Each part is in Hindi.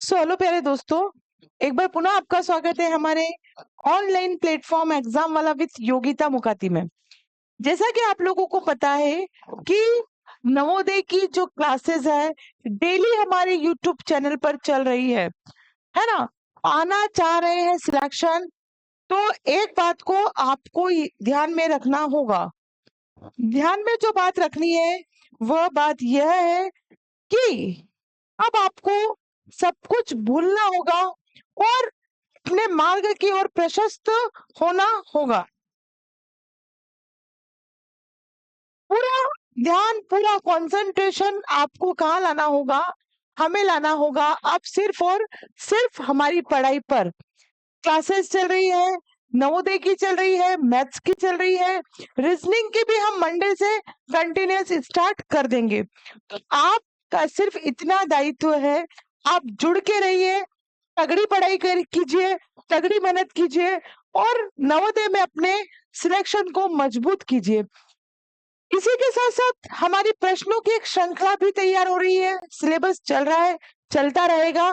हेलो प्यारे दोस्तों, एक बार पुनः आपका स्वागत है हमारे ऑनलाइन प्लेटफॉर्म एग्जाम वाला विद योगिता मुकाती में। जैसा कि आप लोगों को पता है कि नवोदय की जो क्लासेस है डेली हमारे यूट्यूब चैनल पर चल रही है ना। आना चाह रहे हैं सिलेक्शन, तो एक बात को आपको ध्यान में रखना होगा। ध्यान में जो बात रखनी है वह बात यह है कि अब आपको सब कुछ भूलना होगा और अपने मार्ग की ओर प्रशस्त होना होगा। पूरा ध्यान, पूरा कंसंट्रेशन आपको कहाँ लाना होगा? हमें लाना होगा अब सिर्फ और सिर्फ हमारी पढ़ाई पर। क्लासेस चल रही है, नवोदय की चल रही है, मैथ्स की चल रही है, रीजनिंग की भी हम मंडे से कंटिन्यूस स्टार्ट कर देंगे। तो आपका सिर्फ इतना दायित्व है, आप जुड़ के रहिए, तगड़ी पढ़ाई कर कीजिए, तगड़ी मेहनत कीजिए और नवोदय में अपने सिलेक्शन को मजबूत कीजिए। इसी के साथ साथ हमारी प्रश्नों की एक श्रृंखला भी तैयार हो रही है। सिलेबस चल रहा है, चलता रहेगा,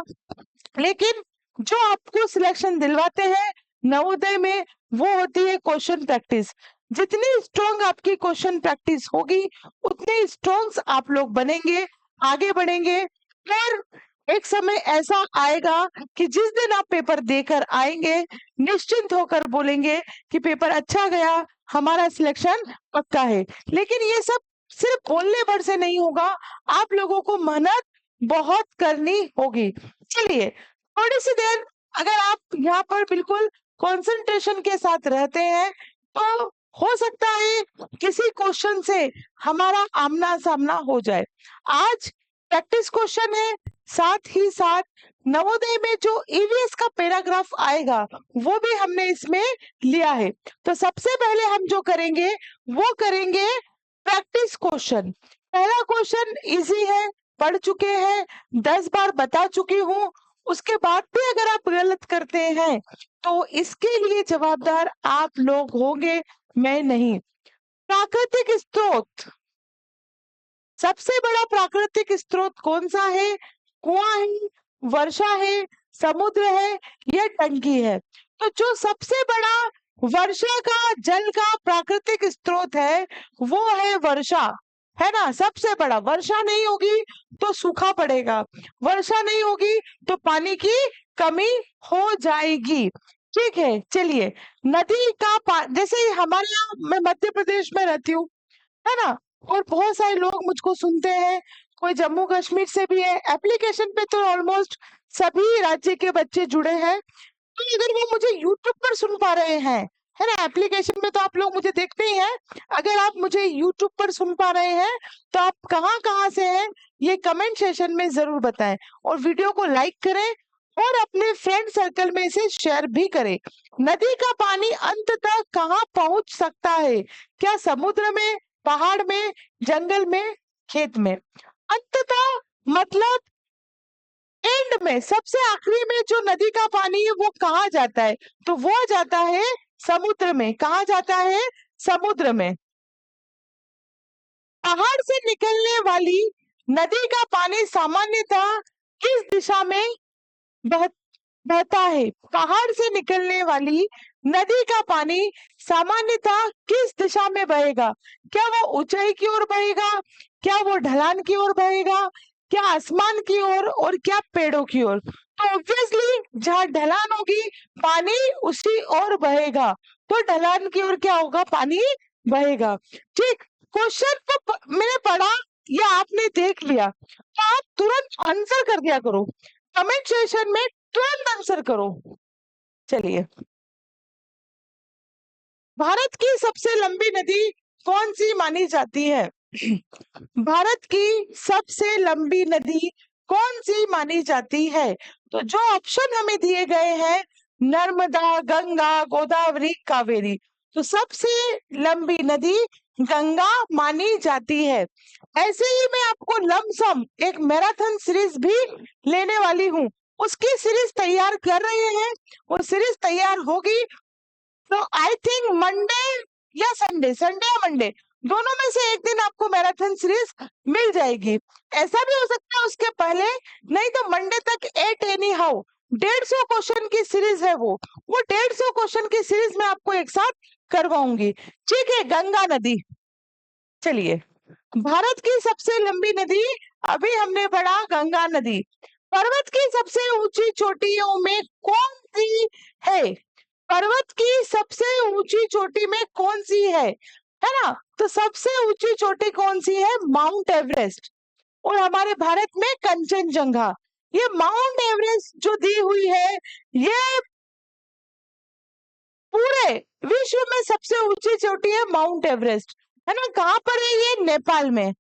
लेकिन जो आपको सिलेक्शन दिलवाते हैं नवोदय में वो होती है क्वेश्चन प्रैक्टिस। जितनी स्ट्रॉन्ग आपकी क्वेश्चन प्रैक्टिस होगी उतने स्ट्रॉन्ग आप लोग बनेंगे, आगे बढ़ेंगे। और एक समय ऐसा आएगा कि जिस दिन आप पेपर देकर आएंगे निश्चिंत होकर बोलेंगे कि पेपर अच्छा गया, हमारा सिलेक्शन पक्का है। लेकिन ये सब सिर्फ बोलने भर से नहीं होगा, आप लोगों को मेहनत बहुत करनी होगी। चलिए थोड़ी सी देर अगर आप यहाँ पर बिल्कुल कंसंट्रेशन के साथ रहते हैं तो हो सकता है किसी क्वेश्चन से हमारा आमना सामना हो जाए। आज प्रैक्टिस क्वेश्चन है, साथ ही साथ नवोदय में जो ईवीएस का पैराग्राफ आएगा वो भी हमने इसमें लिया है। तो सबसे पहले हम जो करेंगे वो करेंगे प्रैक्टिस क्वेश्चन। पहला क्वेश्चन इजी है, पढ़ चुके हैं, 10 बार बता चुकी हूँ। उसके बाद भी अगर आप गलत करते हैं तो इसके लिए जवाबदार आप लोग होंगे, मैं नहीं। प्राकृतिक स्रोत, सबसे बड़ा प्राकृतिक स्रोत कौन सा है? कुआं है, वर्षा है, समुद्र है या टंकी है? तो जो सबसे बड़ा वर्षा का जल का प्राकृतिक स्रोत है वो है वर्षा, है ना। सबसे बड़ा, वर्षा नहीं होगी तो सूखा पड़ेगा, वर्षा नहीं होगी तो पानी की कमी हो जाएगी। ठीक है, चलिए नदी का जैसे हमारे यहाँ, मैं मध्य प्रदेश में रहती हूँ, है ना, और बहुत सारे लोग मुझको सुनते हैं, कोई जम्मू कश्मीर से भी है। एप्लीकेशन पे तो ऑलमोस्ट सभी राज्य के बच्चे जुड़े हैं। तो अगर वो मुझे यूट्यूब पर सुन पा रहे हैं, है ना, एप्लीकेशन में तो आप लोग मुझे देखते ही हैं, अगर आप मुझे यूट्यूब पर सुन पा रहे हैं तो आप कहाँ कहाँ से हैं ये कमेंट सेशन में जरूर बताएं और वीडियो को लाइक करें और अपने फ्रेंड सर्कल में इसे शेयर भी करें। नदी का पानी अंत तक कहाँ पहुंच सकता है? क्या समुद्र में, पहाड़ में, जंगल में, खेत में? अंततः मतलब एंड में, सबसे आखिरी में जो नदी का पानी है वो कहाँ जाता है? तो वो जाता है समुद्र में। कहाँ जाता है? समुद्र में। पहाड़ से निकलने वाली नदी का पानी सामान्यतः किस दिशा में बह, बहता है? पहाड़ से निकलने वाली नदी का पानी सामान्यतः किस दिशा में बहेगा? क्या वो ऊंचाई की ओर बहेगा, क्या वो ढलान की ओर बहेगा, क्या आसमान की ओर और क्या पेड़ों की ओर? तो ऑब्वियसली जहां ढलान होगी पानी उसी ओर बहेगा, तो ढलान की ओर क्या होगा? पानी बहेगा। ठीक, क्वेश्चन को मैंने पढ़ा या आपने देख लिया तो आप तुरंत आंसर कर दिया करो, कमेंट सेशन में तुरंत आंसर करो। चलिए, भारत की सबसे लंबी नदी कौन सी मानी जाती है? भारत की सबसे लंबी नदी कौन सी मानी जाती है? तो जो ऑप्शन हमें दिए गए हैं, नर्मदा, गंगा, गोदावरी, कावेरी। तो सबसे लंबी नदी गंगा मानी जाती है। ऐसे ही मैं आपको लमसम एक मैराथन सीरीज भी लेने वाली हूँ, उसकी सीरीज तैयार कर रहे हैं, वो सीरीज तैयार होगी तो आई थिंक मंडे या संडे, संडे या मंडे, दोनों में से एक दिन आपको मैराथन सीरीज मिल जाएगी। ऐसा भी हो सकता है उसके पहले, नहीं तो मंडे तक एट एनी हाउ 150 क्वेश्चन की सीरीज है वो 150 क्वेश्चन की सीरीज में आपको एक साथ करवाऊंगी। ठीक है, गंगा नदी। चलिए, भारत की सबसे लंबी नदी, अभी हमने पढ़ा गंगा नदी। पर्वत की सबसे ऊंची चोटियों में कौन सी है? पर्वत की सबसे ऊंची चोटी में कौन सी है ना? तो सबसे ऊंची चोटी कौन सी है? Mount Everest. और हमारे भारत में कंचनजंगा। ये माउंट एवरेस्ट जो दी हुई है, ये पूरे विश्व में सबसे ऊंची चोटी है माउंट एवरेस्ट, है ना? कहाँ पर है ये? नेपाल में।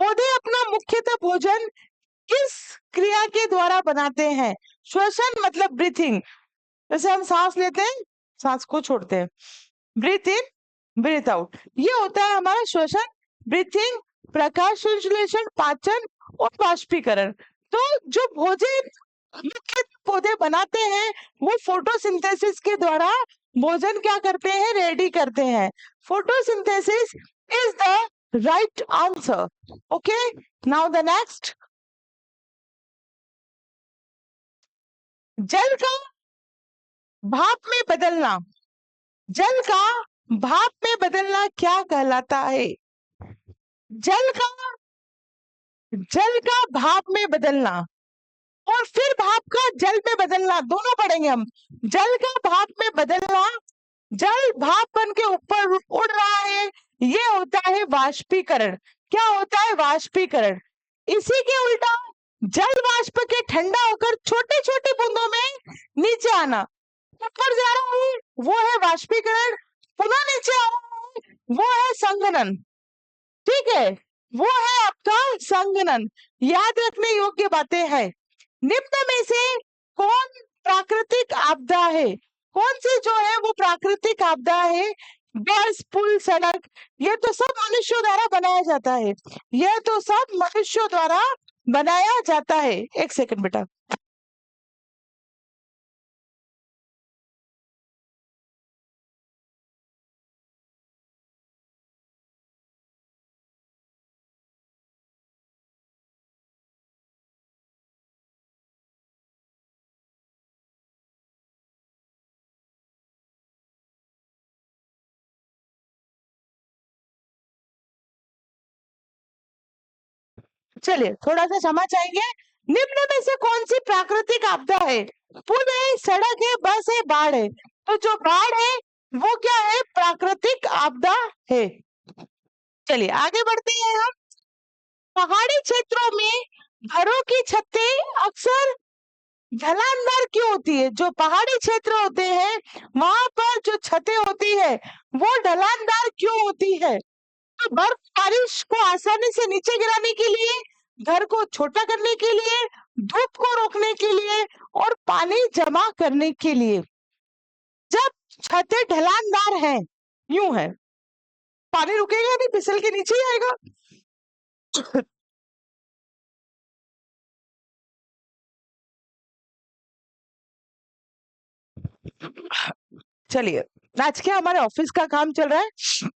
पौधे अपना मुख्यतः भोजन किस क्रिया के द्वारा बनाते हैं? श्वसन मतलब ब्रीथिंग, जैसे हम सांस लेते हैं, सांस को छोड़ते हैं, ब्रीथ इन ब्रीथ आउट, ये होता है हमारा श्वसन। ब्रीथिंग, प्रकाश संश्लेषण, पाचन और बाष्पीकरण। तो जो भोजन मुख्य पौधे बनाते हैं, वो फोटोसिंथेसिस के द्वारा भोजन क्या करते हैं? रेडी करते हैं। Photosynthesis is the right answer. Okay, now the next. जल का भाप में बदलना, जल का भाप में बदलना क्या कहलाता है? जल का भाप में बदलना और फिर भाप का जल में बदलना, दोनों पढ़ेंगे हम। जल का भाप में बदलना, जल भाप बन के ऊपर उड़ रहा है, ये होता है वाष्पीकरण। क्या होता है? वाष्पीकरण। इसी के उल्टा जल वाष्प के ठंडा होकर छोटे छोटे बूंदों में नीचे आना, ऊपर जा रहा है, वो है वाष्पीकरण। पुनः नीचे आ रहा है, वो है संघनन। ठीक है, वो है आपका संघनन। याद रखने योग्य बातें हैं। निम्न में से कौन प्राकृतिक आपदा है? कौन सी जो है वो प्राकृतिक आपदा है? बस, पुल, सड़क, ये तो सब मनुष्यों द्वारा बनाया जाता है। यह तो सब मनुष्यों द्वारा बनाया जाता है। एक सेकंड बेटा। चलिए, थोड़ा सा क्षमा चाहेंगे। निम्न में से कौन सी प्राकृतिक आपदा है? पुल है, सड़क है, बस है, बाढ़ है। तो जो बाढ़ है वो क्या है? प्राकृतिक आपदा है। चलिए आगे बढ़ते हैं हम। पहाड़ी क्षेत्रों में घरों की छतें अक्सर ढलानदार क्यों होती है? जो पहाड़ी क्षेत्र होते हैं वहां पर जो छतें होती है वो ढलानदार क्यों होती है? तो बर्फ बारिश को आसानी से नीचे गिराने के लिए, घर को छोटा करने के लिए, धूप को रोकने के लिए और पानी जमा करने के लिए। जब छतें ढलानदार हैं, यूं है, पानी रुकेगा नहीं, फिसल के नीचे ही आएगा। चलिए, आज क्या हमारे ऑफिस का काम चल रहा है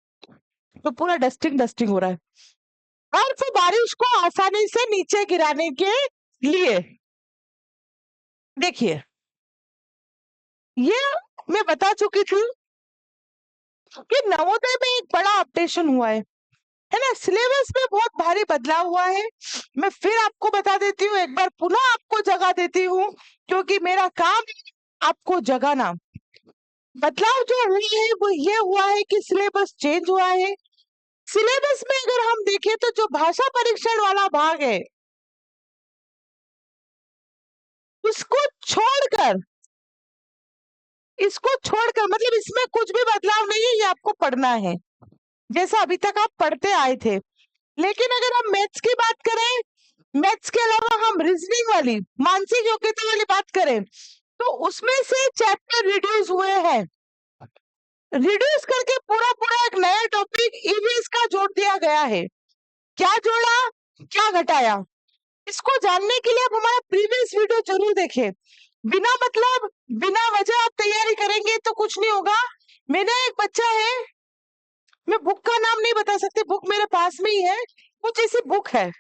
तो पूरा डस्टिंग डस्टिंग हो रहा है। बर्फ बारिश को आसानी से नीचे गिराने के लिए, देखिए, ये मैं बता चुकी थी कि नवोदय में एक बड़ा अपडेशन हुआ है ना? सिलेबस में बहुत भारी बदलाव हुआ है। मैं फिर आपको बता देती हूँ, एक बार पुनः आपको जगा देती हूँ, क्योंकि मेरा काम है आपको जगाना। बदलाव जो हुआ है वो ये हुआ है कि सिलेबस चेंज हुआ है। सिलेबस में अगर हम देखें तो जो भाषा परीक्षण वाला भाग है उसको छोड़कर, इसको छोड़कर, मतलब इसमें कुछ भी बदलाव नहीं है, ये आपको पढ़ना है जैसा अभी तक आप पढ़ते आए थे। लेकिन अगर हम मैथ्स की बात करें, मैथ्स के अलावा हम रीजनिंग वाली, मानसिक योग्यता वाली बात करें, तो उसमें से चैप्टर रिड्यूस हुए हैं। रिड्यूस करके पूरा पूरा एक नया टॉपिक ईवीएस का जोड़ दिया गया है। क्या जोड़ा, क्या घटाया, इसको जानने के लिए आप हमारा प्रीवियस वीडियो जरूर देखें। बिना मतलब, बिना वजह आप तैयारी करेंगे तो कुछ नहीं होगा। मेरा एक बच्चा है, मैं बुक का नाम नहीं बता सकती, बुक मेरे पास में ही है, कुछ ऐसी बुक है,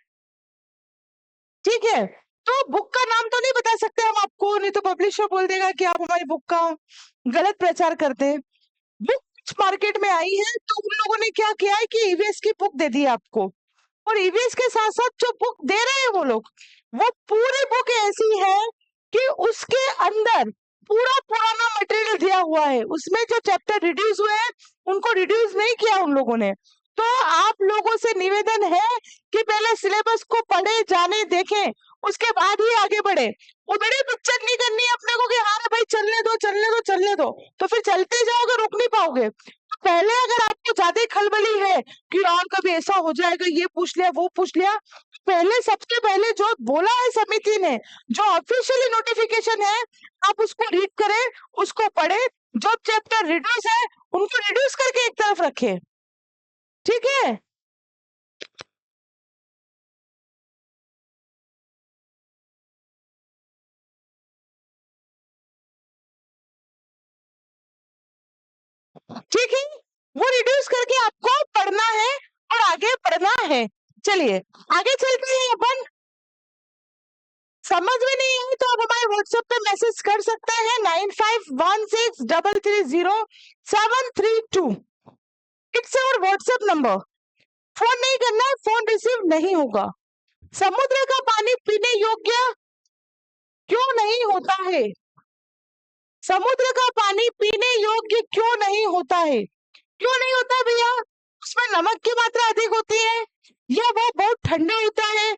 ठीक है। तो बुक का नाम तो नहीं बता सकते हम आपको, नहीं तो पब्लिशर बोल देगा कि आप हमारी बुक का गलत प्रचार करते हैं। बुक मार्केट में आई है तो उन लोगों ने क्या किया है कि ईवीएस की बुक दे दी है आपको, और ईवीएस के साथ साथ जो बुक दे रहे हैं वो लोग, वो पूरी बुक ऐसी है कि उसके अंदर पूरा पुराना मटेरियल दिया हुआ है, उसमें जो चैप्टर रिड्यूस हुए हैं उनको रिड्यूस नहीं किया उन लोगों ने। तो आप लोगों से निवेदन है कि पहले सिलेबस को पढ़े, जाने, देखें, उसके बाद ही आगे बढ़े। वो बड़ी पिक्चर नहीं करनी है अपने को कि हाँ भाई चलने दो चलने दो चलने दो, तो फिर चलते जाओगे, रुक नहीं पाओगे। तो पहले अगर आपको ज्यादा खलबली है कि यार कभी ऐसा हो जाएगा, ये पूछ लिया वो पूछ लिया, पहले सबसे पहले जो बोला है समिति ने, जो ऑफिशियली नोटिफिकेशन है, आप उसको रीड करें, उसको पढ़े, जो चैप्टर रिड्यूस है उनको रिड्यूस करके एक तरफ रखें, ठीक है। ठीक है, वो रिड्यूस करके आपको पढ़ना है और आगे पढ़ना है। चलिए आगे चलते हैं अपन। समझ में नहीं आई तो आप हमारे व्हाट्सएप पे मैसेज कर सकते हैं 9516330732। It's our WhatsApp number. Phone नहीं करना है, फोन रिसीव नहीं होगा। समुद्र का पानी पीने योग्य क्यों नहीं होता है? समुद्र का पानी पीने योग्य क्यों नहीं होता है? क्यों नहीं होता भैया? उसमें नमक की मात्रा अधिक होती है, या वो बहुत ठंडा होता है,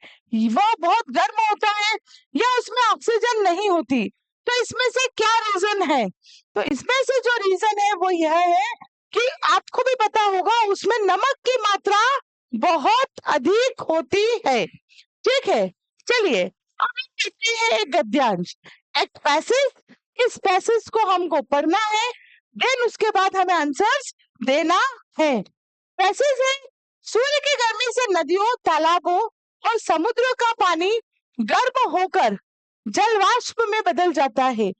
वो बहुत गर्म होता है, या उसमें ऑक्सीजन नहीं होती? तो इसमें से क्या रीजन है? तो इसमें से जो रीजन है वो यह है कि आपको भी पता होगा उसमें नमक की मात्रा बहुत अधिक होती है, ठीक है। चलिए अब हम देखते हैं एक गद्यांश, एक पैसेज। इस पैसेज को हमको पढ़ना है, देन उसके बाद हमें आंसर्स देना है। पैसेज है, सूर्य की गर्मी से नदियों, तालाबों और समुद्रों का पानी गर्म होकर जलवाष्प में बदल जाता है।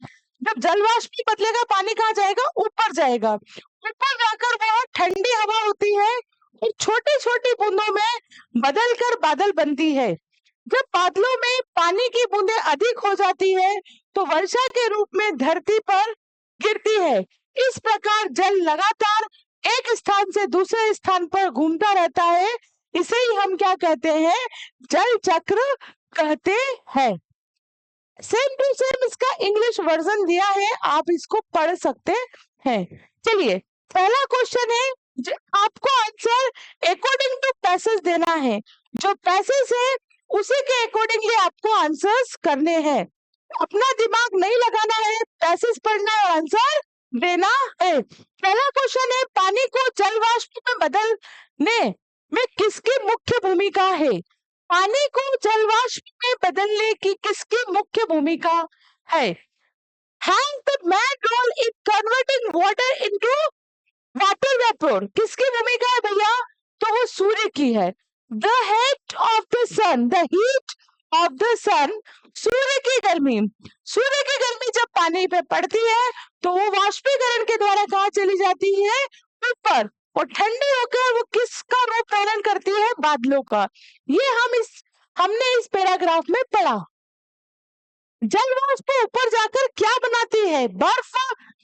जब जलवाष्प में बदलेगा, पानी कहाँ जाएगा? ऊपर जाएगा। ऊपर जाकर वह ठंडी हवा होती है और छोटी छोटी बूंदों में बदलकर बादल बनती है। जब बादलों में पानी की बूंदें अधिक हो जाती है तो वर्षा के रूप में धरती पर गिरती है। इस प्रकार जल लगातार एक स्थान से दूसरे स्थान पर घूमता रहता है। इसे ही हम क्या कहते हैं? जल चक्र कहते हैं। सेम टू सेम इसका इंग्लिश वर्जन दिया है, आप इसको पढ़ सकते हैं। चलिए पहला क्वेश्चन है, आपको आंसर अकॉर्डिंग टू पैसेज देना है। जो पैसेज है उसी के अकॉर्डिंगली आपको आंसर्स करने हैं। अपना दिमाग नहीं लगाना है, पैसेज पढ़ना है और आंसर देना है। पहला क्वेश्चन है, पानी को जलवाष्प में बदलने में किसकी मुख्य भूमिका है? पानी को जलवाष्प में बदलने की किसकी मुख्य भूमिका है? Has the main role in converting water into water vapour? किसकी भूमिका है भैया? तो वो सूर्य की है। The heat of the sun, the heat of the sun, सूर्य की गर्मी। सूर्य की गर्मी जब पानी पे पड़ती है तो वो वाष्पीकरण के द्वारा कहाँ चली जाती है? ऊपर, और ठंडी होकर वो किसका रूप धारण करती है? बादलों का। ये हमने इस पैराग्राफ में पढ़ा। जलवाष्प ऊपर जाकर क्या बनाती है? बर्फ,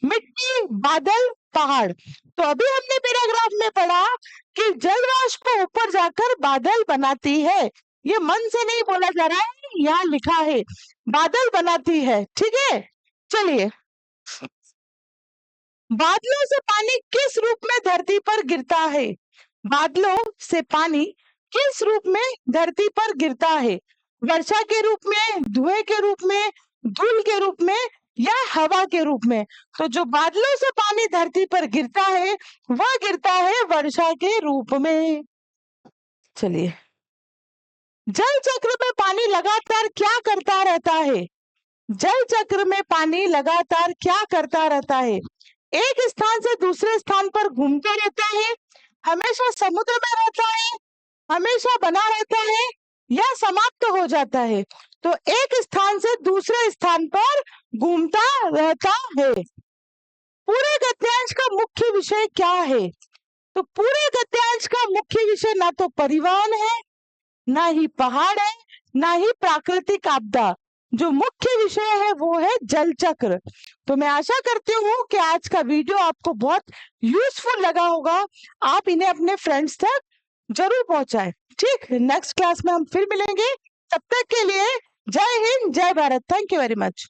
मिट्टी, बादल, पहाड़। तो अभी हमने पैराग्राफ में पढ़ा कि जलवाष्प ऊपर जाकर बादल बनाती है। ये मन से नहीं बोला जा रहा है, यहाँ लिखा है बादल बनाती है, ठीक है। चलिए, बादलों से पानी किस रूप में धरती पर गिरता है? बादलों से पानी किस रूप में धरती पर गिरता है? वर्षा के रूप में, धुएं के रूप में, धूल के रूप में, या हवा के रूप में? तो जो बादलों से पानी धरती पर गिरता है वह गिरता है वर्षा के रूप में। चलिए, जल चक्र में पानी लगातार क्या करता रहता है? जल चक्र में पानी लगातार क्या करता रहता है? एक स्थान से दूसरे स्थान पर घूमता रहता है, हमेशा समुद्र में रहता है, हमेशा बना रहता है, या समाप्त हो जाता है? तो एक स्थान से दूसरे स्थान पर घूमता रहता है। पूरे गद्यांश का मुख्य विषय क्या है? तो पूरे गद्यांश का मुख्य विषय ना तो परिवहन है, ना ही पहाड़ है, ना ही प्राकृतिक आपदा। जो मुख्य विषय है वो है जल चक्र। तो मैं आशा करती हूँ कि आज का वीडियो आपको बहुत यूजफुल लगा होगा। आप इन्हें अपने फ्रेंड्स तक जरूर पहुंचाएं। ठीक, नेक्स्ट क्लास में हम फिर मिलेंगे। तब तक के लिए जय हिंद, जय Bharat. Thank you very much.